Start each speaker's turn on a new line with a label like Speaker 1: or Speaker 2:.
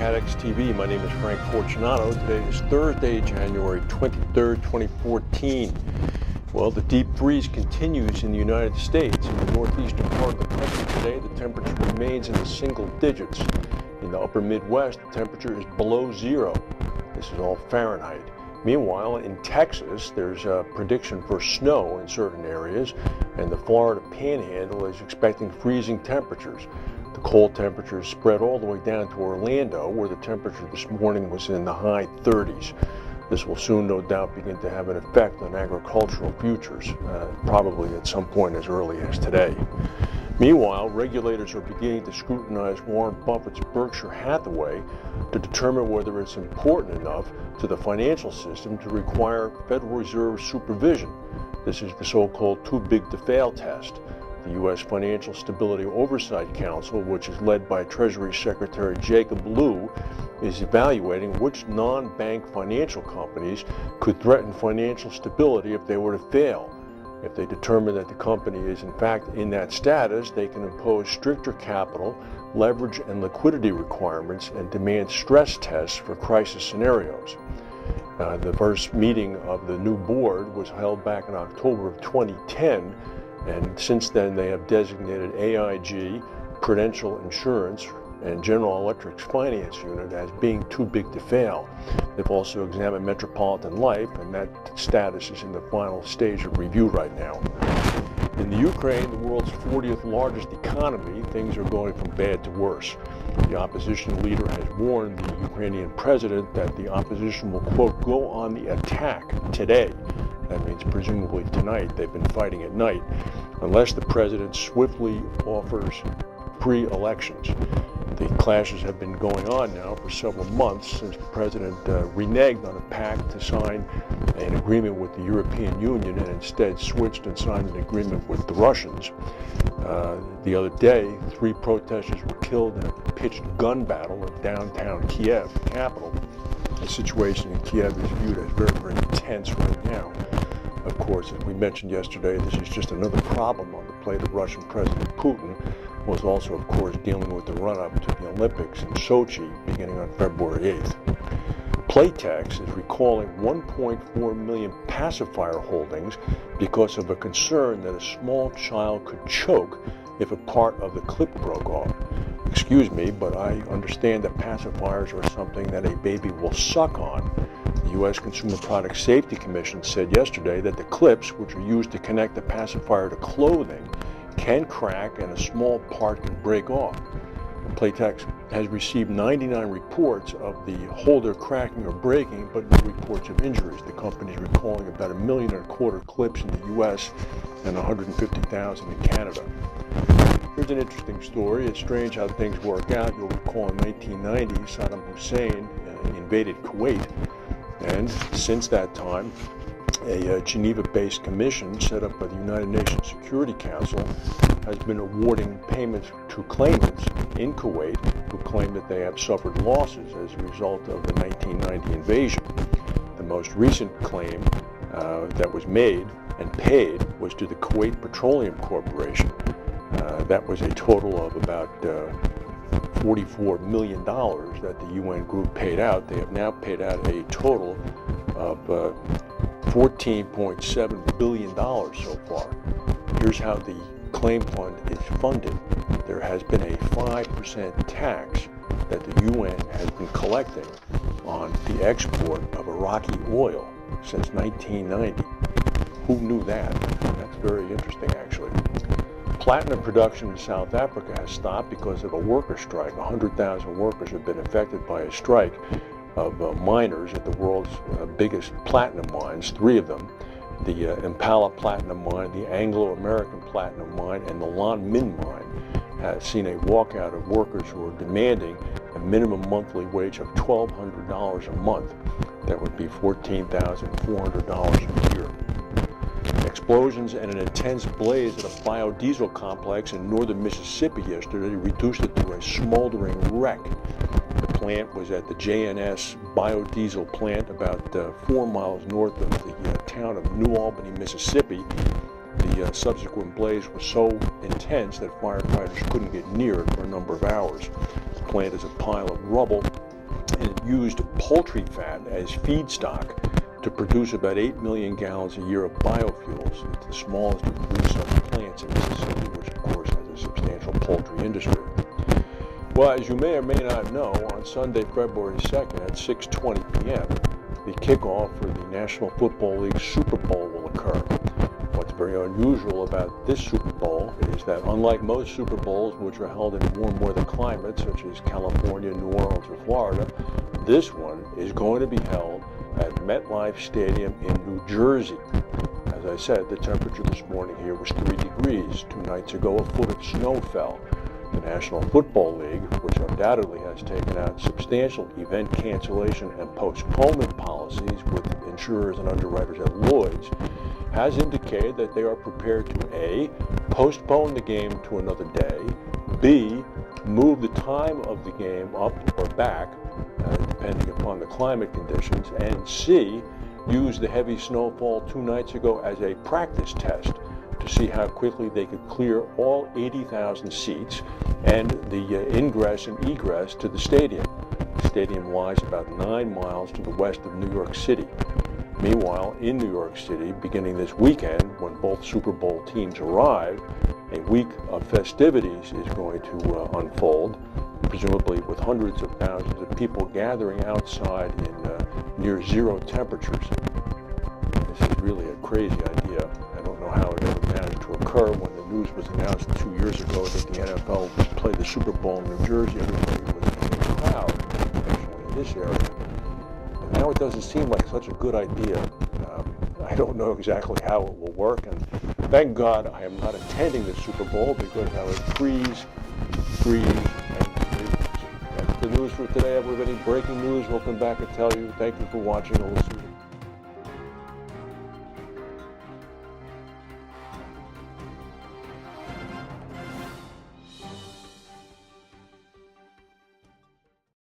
Speaker 1: CATEX TV. My name is Frank Fortunato. Today is Thursday, January 23rd, 2014. Well, the deep freeze continues in the United States. In the northeastern part of the country today, the temperature remains in the single digits. In the upper Midwest, the temperature is below zero. This is all Fahrenheit. Meanwhile, in Texas, there's a prediction for snow in certain areas, and the Florida Panhandle is expecting freezing temperatures. The cold temperatures spread all the way down to Orlando, where the temperature this morning was in the high 30s. This will soon, no doubt, begin to have an effect on agricultural futures, probably at some point as early as today. Meanwhile, regulators are beginning to scrutinize Warren Buffett's Berkshire Hathaway to determine whether it's important enough to the financial system to require Federal Reserve supervision. This is the so-called too big to fail test. The U.S. Financial Stability Oversight Council, which is led by Treasury Secretary Jacob Lew, is evaluating which non-bank financial companies could threaten financial stability if they were to fail. If they determine that the company is in fact in that status, they can impose stricter capital, leverage, and liquidity requirements and demand stress tests for crisis scenarios. The first meeting of the new board was held back in October of 2010, and since then they have designated AIG, Prudential Insurance, and General Electric's finance unit as being too big to fail. They've also examined Metropolitan Life, and that status is in the final stage of review right now. In the Ukraine, the world's 40th largest economy, things are going from bad to worse. The opposition leader has warned the Ukrainian president that the opposition will, quote, go on the attack today. That means presumably tonight. They've been fighting at night, unless the president swiftly offers free elections. The clashes have been going on now for several months since the president reneged on a pact to sign an agreement with the European Union and instead switched and signed an agreement with the Russians. The other day, 3 protesters were killed in a pitched gun battle in downtown Kiev, the capital. The situation in Kiev is viewed as very, very tense right now. Of course, as we mentioned yesterday, this is just another problem on the plate of Russian President Putin, who was also, of course, dealing with the run-up to the Olympics in Sochi beginning on February 8th. Playtex is recalling 1.4 million pacifier holdings because of a concern that a small child could choke if a part of the clip broke off. Excuse me, but I understand that pacifiers are something that a baby will suck on. The U.S. Consumer Product Safety Commission said yesterday that the clips, which are used to connect the pacifier to clothing, can crack and a small part can break off. Playtex has received 99 reports of the holder cracking or breaking, but no reports of injuries. The company is recalling about 1.25 million clips in the U.S. and 150,000 in Canada. Here's an interesting story. It's strange how things work out. You'll recall in 1990, Saddam Hussein invaded Kuwait, and since that time, a Geneva-based commission set up by the United Nations Security Council has been awarding payments to claimants in Kuwait who claim that they have suffered losses as a result of the 1990 invasion. The most recent claim that was made and paid was to the Kuwait Petroleum Corporation. That was a total of about $44 million that the UN group paid out. They have now paid out a total of $14.7 billion so far. Here's how the claim fund is funded. There has been a 5% tax that the UN has been collecting on the export of Iraqi oil since 1990. Who knew that? That's very interesting, actually. Platinum production in South Africa has stopped because of a worker strike. 100,000 workers have been affected by a strike of miners at the world's biggest platinum mines, 3 of them. The Impala Platinum Mine, the Anglo-American Platinum Mine, and the Lan Min Mine has seen a walkout of workers who are demanding a minimum monthly wage of $1,200 a month. That would be $14,400 a year. Explosions and an intense blaze at a biodiesel complex in northern Mississippi yesterday reduced it to a smoldering wreck. The plant was at the JNS biodiesel plant about 4 miles north of the town of New Albany, Mississippi. The subsequent blaze was so intense that firefighters couldn't get near it for a number of hours. The plant is a pile of rubble and it used poultry fat as feedstock to produce about 8 million gallons a year of biofuels. It's the smallest of 3 such plants in Mississippi, which of course has a substantial poultry industry. Well, as you may or may not know, on Sunday, February 2nd at 6:20 p.m., the kickoff for the National Football League Super Bowl will occur. What's very unusual about this Super Bowl is that unlike most Super Bowls, which are held in warm weather climates such as California, New Orleans, or Florida, this one is going to be held at MetLife Stadium in New Jersey. As I said, the temperature this morning here was 3 degrees. 2 nights ago, a foot of snow fell. The National Football League, which undoubtedly has taken out substantial event cancellation and postponement policies with insurers and underwriters at Lloyd's, has indicated that they are prepared to A, postpone the game to another day, B, move the time of the game up or back, depending upon the climate conditions, and C, use the heavy snowfall 2 nights ago as a practice test to see how quickly they could clear all 80,000 seats and the ingress and egress to the stadium. The stadium lies about 9 miles to the west of New York City. Meanwhile, in New York City, beginning this weekend, when both Super Bowl teams arrive, a week of festivities is going to unfold, presumably with hundreds of thousands of people gathering outside in near zero temperatures. This is really a crazy idea. I don't know how it ever managed to occur. When the news was announced 2 years ago that the NFL would play the Super Bowl in New Jersey, everybody was in a crowd, especially in this area. And now it doesn't seem like such a good idea. I don't know exactly how it will work, and thank God I am not attending the Super Bowl because I would freeze, and that's the news for today, everybody. Breaking news. We'll come back and tell you. Thank you for watching. We'll see you.